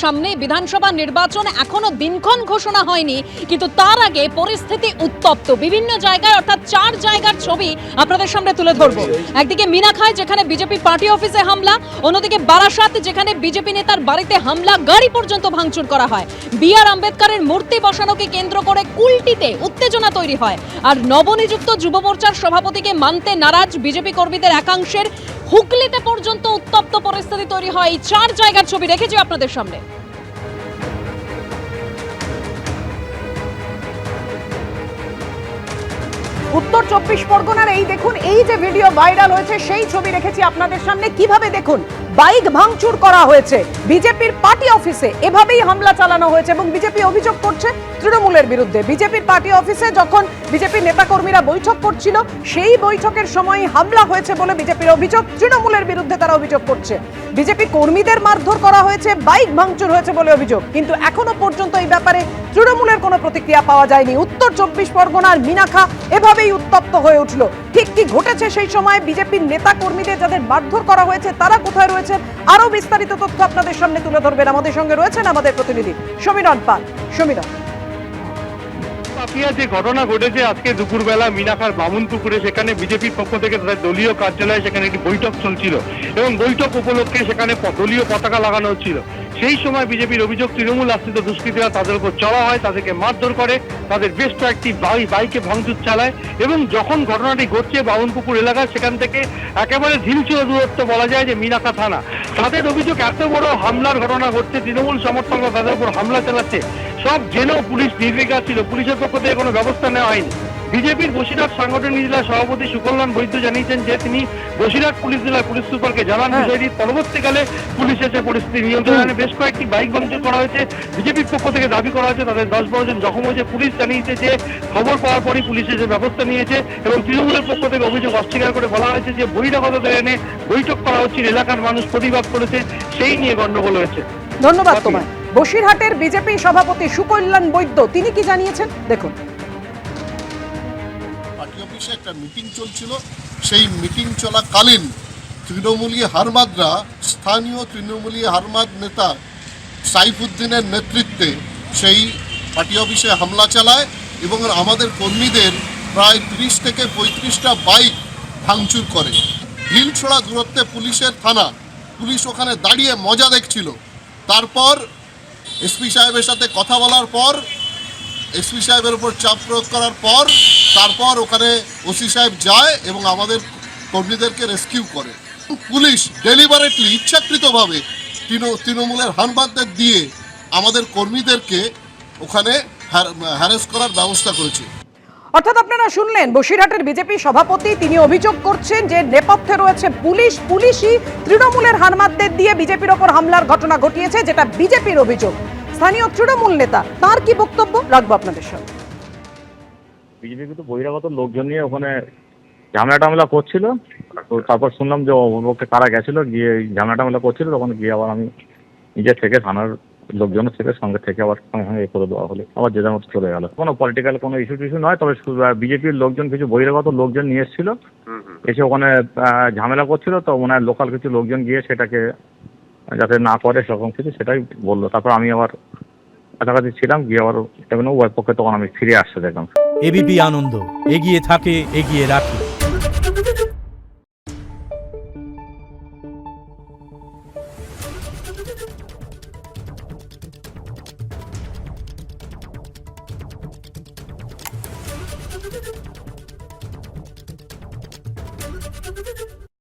সামনে, বিধানসভা নির্বাচন এখনো দিনক্ষণ ঘোষণা হয়নি, কিন্তু তার আগে পরিস্থিতি উত্তপ্ত বিভিন্ন জায়গায়, অর্থাৎ 4 জায়গার ছবি আপনাদের সামনে তুলে ধরবো। একদিকে মিনাখায় যেখানে বিজেপি পার্টি অফিসে হামলা, অন্যদিকে বারাসাত যেখানে বিজেপি নেতার বাড়িতে হামলা, গাড়ি পর্যন্ত ভাঙচুর করা হয়। বি.আর. আম্বেদকরের মূর্তি বসানোকে কেন্দ্র করে কুলটিতে উত্তেজনা তৈরি হয়। আর নবনিযুক্ত যুব মোর্চার সভাপতিকে মানতে নারাজ বিজেপি কর্মীদের একাংশের হুগলিতে পর্যন্ত উত্তপ্ত পরিস্থিতি তৈরি হয়। এই 4 জায়গার ছবি রেখেছি আপনাদের সামনে। উত্তর 24 পরগনার এই দেখুন, এই যে ভিডিও ভাইরাল হয়েছে সেই ছবি রেখেছি আপনাদের সামনে। কিভাবে দেখুন বাইক ভাঙচুর করা হয়েছে বিজেপির পার্টি অফিসে, এভাবেই হামলা চালানো হয়েছে এবং বিজেপি অভিযোগ করছে তৃণমূলের বিরুদ্ধে। বিজেপির পার্টি অফিসে যখন বিজেপির নেতাকর্মীরা বৈঠক করছিল সেই বৈঠকের সময় হামলা হয়েছে বলে বিজেপির অভিযোগ, তৃণমূলের বিরুদ্ধে তারা অভিযোগ করছে। বিজেপি কর্মীদের মারধর করা হয়েছে, বাইক ভাঙচুর হয়েছে বলে অভিযোগ, কিন্তু এখনো পর্যন্ত এই ব্যাপারে তৃণমূলের কোনো প্রতিক্রিয়া পাওয়া যায়নি। উত্তর 24 পরগনার মিনাখা এভাবেই উত্তপ্ত হয়ে উঠল। ঠিক কি ঘটেছে সেই সময়, বিজেপির নেতা কর্মীদের যাদের মারধর করা হয়েছে তারা কোথায় রয়েছেন, আরো বিস্তারিত তথ্য আপনাদের সামনে তুলে ধরবেন। আমাদের সঙ্গে রয়েছেন আমাদের প্রতিনিধি সমীরণ পাল। সমীরণ, যে ঘটনা ঘটেছে আজকে দুপুরবেলা মিনাখার বামুনপুকুরে, সেখানে বিজেপির পক্ষ থেকে তাদের দলীয় কার্যালয়ে সেখানে একটি বৈঠক চলছিল এবং বৈঠক উপলক্ষে সেখানে দলীয় পতাকা লাগানো হচ্ছিল। সেই সময় বিজেপির অভিযোগ তৃণমূল আশ্রিত দুষ্কৃতীরা তাদের উপর চড়া হয়, তাদেরকে মারধর করে, তাদের বেশ কয়েকটি বাইকে ভাঙচুর চালায় এবং যখন ঘটনাটি ঘটছে বামুনপুকুর এলাকায়, সেখান থেকে একেবারে ঝিলছিল দূরত্ব বলা যায় যে মিনাখা থানা। তাদের অভিযোগ এত বড় হামলার ঘটনা ঘটছে, তৃণমূল সমর্থকরা তাদের উপর হামলা চালাচ্ছে, সব জেনেও পুলিশ নির্বিকার ছিল, পুলিশের পক্ষ থেকে কোনো ব্যবস্থা নেওয়া হয়নি। বিজেপির বসিরহাট সাংগঠনিক জেলার সভাপতি সুকল্যাণ বৈদ্য জানিয়েছেন যে তিনি বসিরহাট পুলিশ জেলার পুলিশ সুপারকে জানান বিষয়টি। পরবর্তীকালে পুলিশ এসে পরিস্থিতি নিয়ন্ত্রণে। বেশ কয়েকটি বাইক ভাঙচুর করা হয়েছে, বিজেপির পক্ষ থেকে দাবি করা হয়েছে তাদের 10-12 জন জখম হয়েছে। পুলিশ জানিয়েছে যে খবর পাওয়ার পরই পুলিশ এসে ব্যবস্থা নিয়েছে এবং তৃণমূলের পক্ষ থেকে অভিযোগ অস্বীকার করে বলা হয়েছে যে বহিরাগতদের এনে বৈঠক করা হচ্ছে, এলাকার মানুষ প্রতিবাদ করেছে, সেই নিয়ে গন্ডগোল হয়েছে। ধন্যবাদ তোমায়। বসিরহাটের বিজেপি সভাপতি সুকল্যাণ বৈদ্য তিনি কি জানিয়েছেন দেখুন। পার্টি অফিসে একটা মিটিং চলছিল, সেই মিটিং চলাকালীন তৃণমূলী হারমাদরা, স্থানীয় তৃণমূলী হারমাদ নেতা সাইফুদ্দিনের নেতৃত্বে সেই পার্টি অফিসে হামলা চালায় এবং আমাদের কর্মীদের প্রায় 30 থেকে 35টা বাইক ভাঙচুর করে। ঢিল ছোড়া দূরত্বে পুলিশের থানা, পুলিশ ওখানে দাঁড়িয়ে মজা দেখছিল। তারপর এসপি সাহেবের সাথে কথা বলার পর, এসপি সাহেবের উপর চাপ প্রয়োগ করার পর তারপর ওখানে ওসি সাহেব যায় এবং আমাদের কর্মীদেরকে রেস্কিউ করে। পুলিশ ডেলিবারেটলি, ইচ্ছাকৃতভাবে তৃণমূলের হারমাদদের দিয়ে আমাদের কর্মীদেরকে ওখানে হ্যারাস করার ব্যবস্থা করেছে। অর্থাৎ আপনারা শুনলেন বসিরহাটের বিজেপি সভাপতি, তিনি অভিযোগ করছেন যে নেপথ্যে রয়েছে পুলিশ, পুলিশই তৃণমূলের হারমাদদের দিয়ে বিজেপির ওপর হামলার ঘটনা ঘটিয়েছে, যেটা বিজেপির অভিযোগ। স্থানীয় তৃণমূল নেতা তার কি বক্তব্য রাখবো আপনাদের সামনে। বিজেপি কিন্তু বহিরাগত লোকজন নিয়ে ওখানে ঝামেলা টামেলা করছিল, তো তারপর শুনলাম যে ওকে কারা গেছিল, গিয়ে ঝামেলা টামেলা করছিল, তখন গিয়ে আবার আমি নিজে থেকে থানার লোকজনের থেকে সঙ্গে থেকে আবার সঙ্গে করে দেওয়া হলো, আবার যে যার মতো চলে গেল। কোনো পলিটিক্যাল কোনো ইস্যু টিস্যু নয়, তবে বিজেপির লোকজন কিছু বহিরাগত লোকজন নিয়ে এসেছিল, এসে ওখানে ঝামেলা করছিল, তো ওনার লোকাল কিছু লোকজন গিয়ে সেটাকে যাতে না করে সেরকম কিছু সেটাই বললো। তারপর আমি আবার কাছাকাছি ছিলাম, গিয়ে আবার উভয় পক্ষে তখন আমি ফিরে আসতে দেখলাম। এবিপি আনন্দ এগিয়ে থাকে, এগিয়ে রাখে।